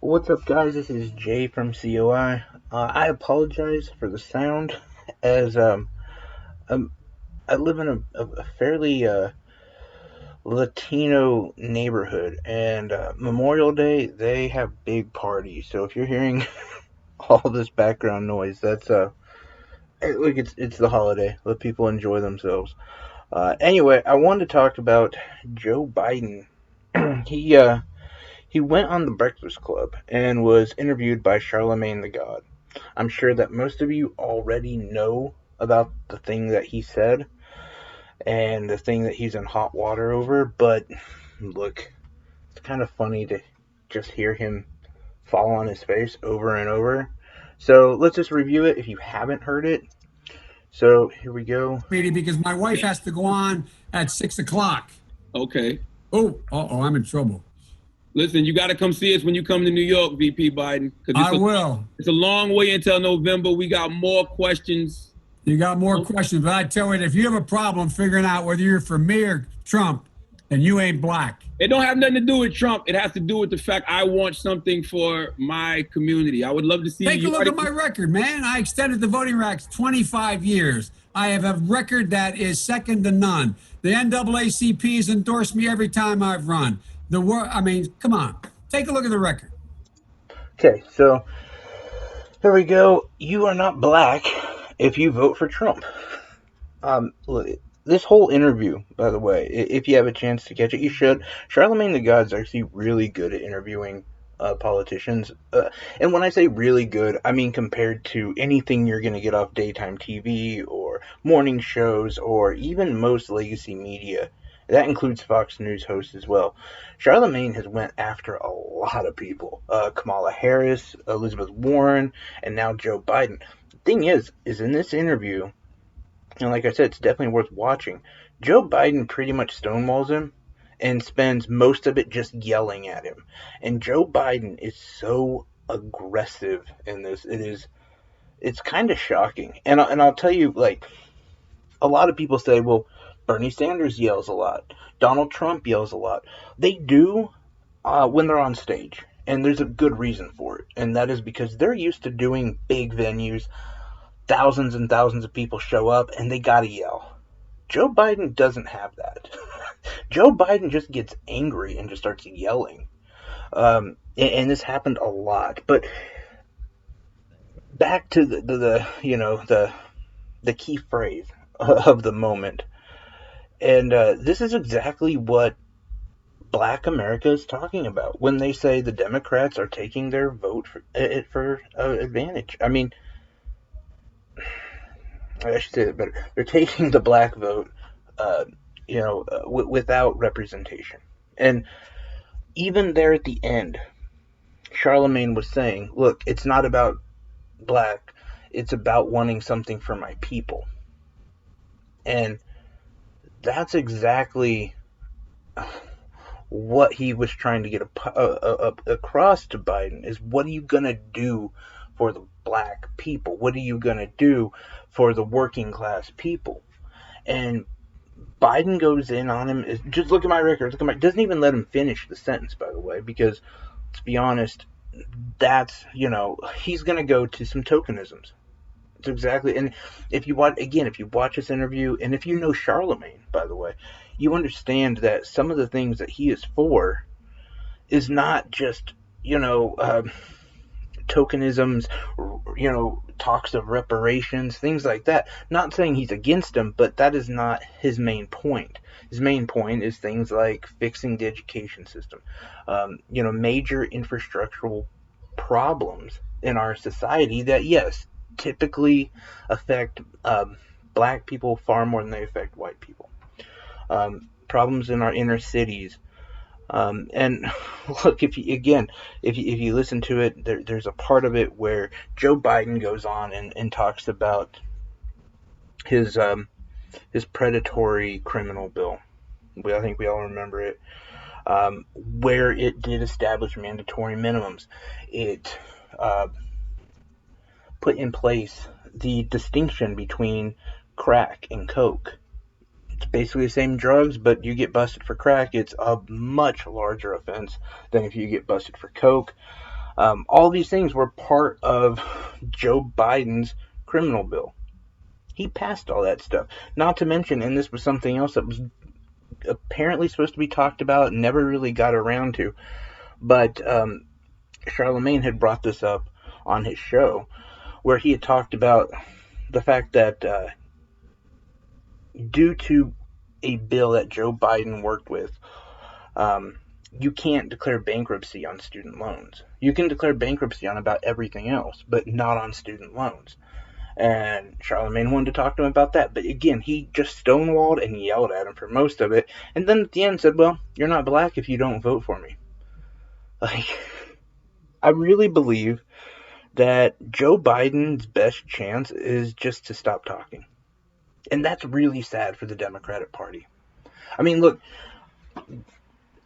What's up, guys? This is Jay from COI. I apologize for the sound, as um, I live in a fairly Latino neighborhood, and Memorial Day they have big parties. So if you're hearing all this background noise, that's look, it's the holiday. Let people enjoy themselves. Anyway, I wanted to talk about Joe Biden. he uh, he went on the Breakfast Club and was interviewed by Charlemagne the God. I'm sure that most of you already know about the thing that he said and the thing that he's in hot water over, but look, it's kind of funny to just hear him fall on his face over and over. So let's just review it if you haven't heard it. So here we go. Meeting because my wife has to go on at 6 o'clock. Okay. Oh, I'm in trouble. Listen, you got to come see us when you come to New York, VP Biden. I will. It's a long way until November. We got more questions. You got more questions, but I tell you, if you have a problem figuring out whether you're for me or Trump, then you ain't black. It don't have nothing to do with Trump. It has to do with the fact I want something for my community. I would love to see Take a look at my record, man. I extended the voting rights 25 years. I have a record that is second to none. The NAACP has endorsed me every time I've run. Come on. Take a look at the record. Okay, so here we go. You are not black if you vote for Trump. Look, this whole interview, by the way, if you have a chance to catch it, you should. Charlemagne the God's actually really good at interviewing politicians. And when I say really good, I mean compared to anything you're going to get off daytime TV or morning shows or even most legacy media. That includes Fox News hosts as well. Charlemagne has went after a lot of people. Kamala Harris, Elizabeth Warren, and now Joe Biden. The thing is in this interview, and like I said, it's definitely worth watching. Joe Biden pretty much stonewalls him and spends most of it just yelling at him. And Joe Biden is so aggressive in this. It's kind of shocking. And I'll tell you, like, a lot of people say, well, Bernie Sanders yells a lot. Donald Trump yells a lot. They do when they're on stage. And there's a good reason for it. And that is because they're used to doing big venues. Thousands and thousands of people show up and they gotta yell. Joe Biden doesn't have that. Joe Biden just gets angry and just starts yelling. And this happened a lot. But back to the key phrase of the moment. And this is exactly what Black America is talking about when they say the Democrats are taking their vote for advantage. I mean, I should say that better. They're taking the black vote, without representation. And even there at the end, Charlemagne was saying, look, it's not about black. It's about wanting something for my people. And that's exactly what he was trying to get across to Biden is, what are you going to do for the black people? What are you going to do for the working class people? And Biden goes in on him. Just look at my record. Doesn't even let him finish the sentence, by the way, because let's be honest, that's, he's going to go to some tokenisms. It's exactly. And if you watch this interview, and if you know Charlemagne, by the way, you understand that some of the things that he is for is not just, tokenisms, talks of reparations, things like that. Not saying he's against them, but that is not his main point. His main point is things like fixing the education system, major infrastructural problems in our society that, yes, typically affect black people far more than they affect white people. Problems in our inner cities. And look, if you listen to it, there's a part of it where Joe Biden goes on and talks about his predatory criminal bill. I think we all remember it, where it did establish mandatory minimums. It put in place the distinction between crack and coke. It's basically the same drugs, but you get busted for crack, it's a much larger offense than if you get busted for coke. All these things were part of Joe Biden's criminal bill. He passed all that stuff. Not to mention, and this was something else that was apparently supposed to be talked about, never really got around to, but Charlemagne had brought this up on his show, where he had talked about the fact that due to a bill that Joe Biden worked with, you can't declare bankruptcy on student loans. You can declare bankruptcy on about everything else, but not on student loans. And Charlemagne wanted to talk to him about that. But again, he just stonewalled and yelled at him for most of it. And then at the end said, well, you're not black if you don't vote for me. Like, I really believe that Joe Biden's best chance is just to stop talking. And that's really sad for the Democratic Party. I mean, look,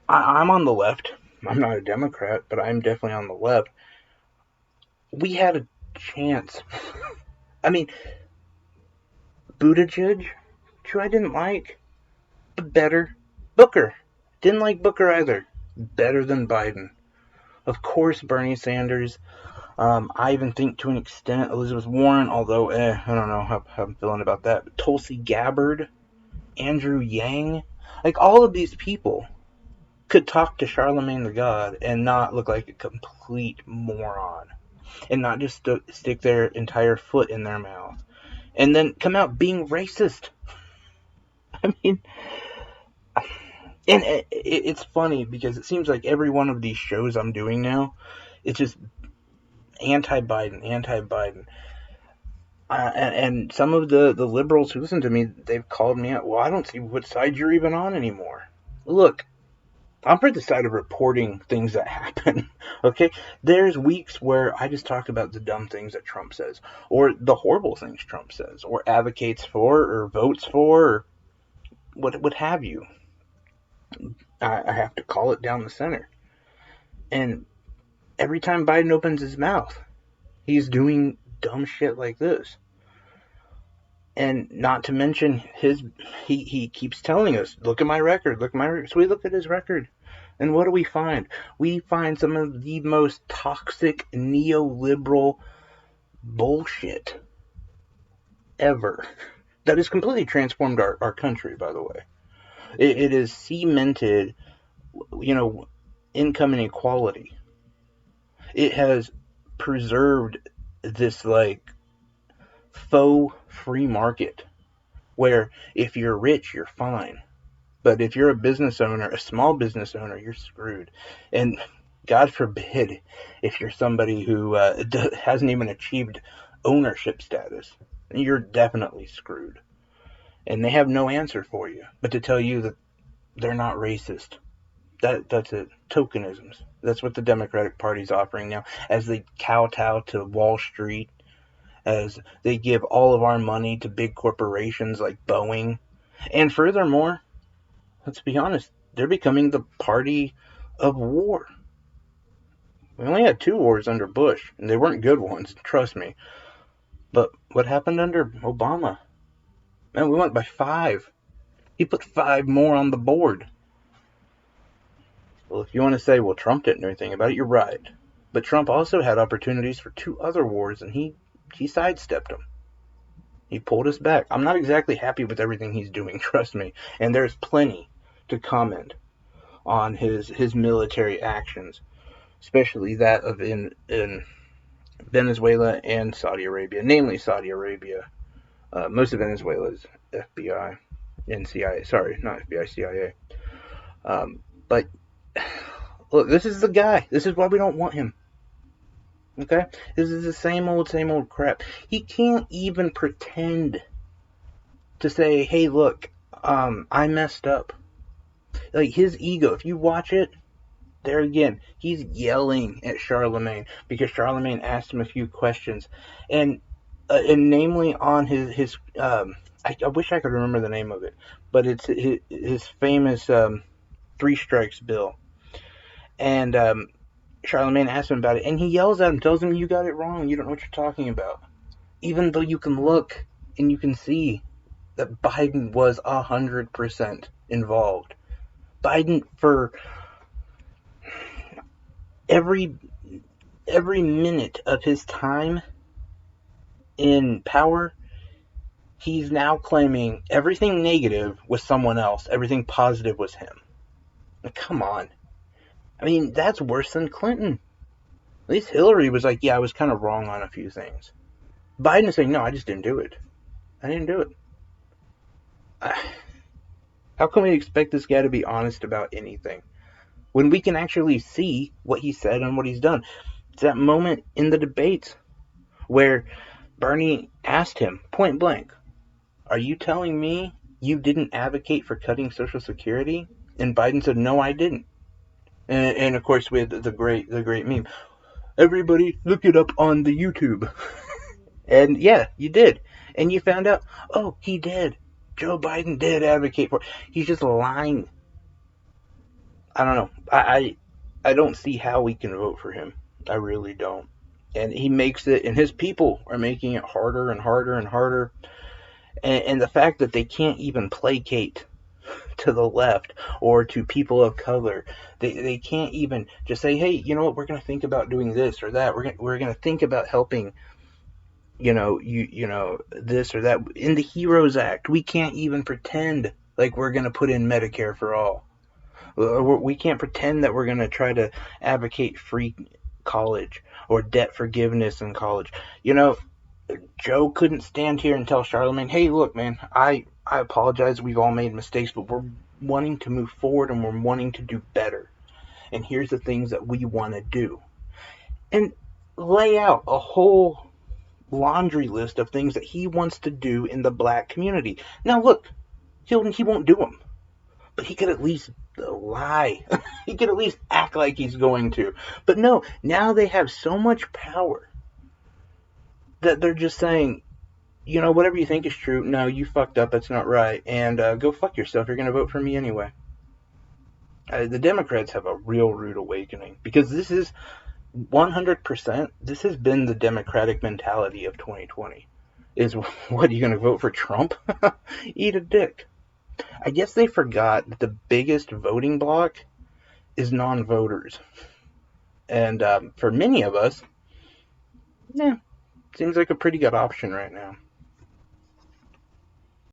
I'm on the left. I'm not a Democrat, but I'm definitely on the left. We had a chance. I mean, Buttigieg, who I didn't like, but better. Booker, didn't like Booker either. Better than Biden. Of course, Bernie Sanders. I even think to an extent Elizabeth Warren, although, I don't know how I'm feeling about that. But Tulsi Gabbard, Andrew Yang, like all of these people could talk to Charlemagne the God and not look like a complete moron. And not just stick their entire foot in their mouth. And then come out being racist. I mean, and it's funny because it seems like every one of these shows I'm doing now, it's just anti-Biden, anti-Biden. And some of the liberals who listen to me, they've called me out. Well, I don't see what side you're even on anymore. Look, I'm for the side of reporting things that happen, okay? There's weeks where I just talk about the dumb things that Trump says, or the horrible things Trump says, or advocates for, or votes for, or what have you. I have to call it down the center. And every time Biden opens his mouth, he's doing dumb shit like this. And not to mention he keeps telling us, look at my record, look at my record. So we look at his record, and what do we find? We find some of the most toxic neoliberal bullshit ever that has completely transformed our country, by the way. It has cemented, income inequality. It has preserved this, like, faux free market where if you're rich, you're fine. But if you're a business owner, a small business owner, you're screwed. And God forbid if you're somebody who hasn't even achieved ownership status, you're definitely screwed. And they have no answer for you but to tell you that they're not racist. That's it. Tokenisms. That's what the Democratic Party's offering now, as they kowtow to Wall Street, as they give all of our money to big corporations like Boeing. And furthermore, let's be honest, they're becoming the party of war. We only had 2 wars under Bush, and they weren't good ones, trust me. But what happened under Obama? Man, we went by 5. He put 5 more on the board. Well, if you want to say, well, Trump didn't do anything about it, you're right. But Trump also had opportunities for 2 other wars, and he sidestepped them. He pulled us back. I'm not exactly happy with everything he's doing, trust me. And there's plenty to comment on his military actions, especially that of in Venezuela and Saudi Arabia, namely Saudi Arabia. Most of Venezuela is FBI and CIA. Sorry, not FBI, CIA. But look, this is the guy. This is why we don't want him. Okay? This is the same old crap. He can't even pretend to say, hey, look, I messed up. Like, his ego, if you watch it, there again, he's yelling at Charlemagne because Charlemagne asked him a few questions. And namely on his I wish I could remember the name of it, but it's his famous 3 strikes bill. And Charlemagne asks him about it, and he yells at him, tells him, you got it wrong, you don't know what you're talking about. Even though you can look and you can see that Biden was 100% involved. Biden, for every every minute of his time in power, he's now claiming everything negative was someone else, everything positive was him. Like, come on. I mean, that's worse than Clinton. At least Hillary was like, yeah, I was kind of wrong on a few things. Biden is saying, no, I just didn't do it. I didn't do it. How can we expect this guy to be honest about anything when we can actually see what he said and what he's done? It's that moment in the debates where Bernie asked him point blank, are you telling me you didn't advocate for cutting Social Security? And Biden said, no, I didn't. And of course, with the great meme, everybody look it up on the YouTube. And yeah, you did. And you found out, oh, he did. Joe Biden did advocate for it. He's just lying. I don't know. I don't see how we can vote for him. I really don't. And he makes it, and his people are making it harder and harder and harder. And the fact that they can't even placate to the left or to people of color, they can't even just say, hey, you know what, we're going to think about doing this or that. We're going to think about helping, this or that. In the HEROES Act, we can't even pretend like we're going to put in Medicare for all. We can't pretend that we're going to try to advocate free college or debt forgiveness in college. Joe couldn't stand here and tell Charlemagne, hey, look, man, I apologize. We've all made mistakes, but we're wanting to move forward and we're wanting to do better. And here's the things that we want to do. And lay out a whole laundry list of things that he wants to do in the black community. Now, look, he won't do them. But he could at least lie. He could at least act like he's going to. But no, now they have so much power that they're just saying, whatever you think is true, no, you fucked up, that's not right, and go fuck yourself, you're going to vote for me anyway. The Democrats have a real rude awakening, because this is 100%, this has been the Democratic mentality of 2020. Is, what, are you going to vote for Trump? Eat a dick. I guess they forgot that the biggest voting bloc is non-voters. And for many of us, seems like a pretty good option right now.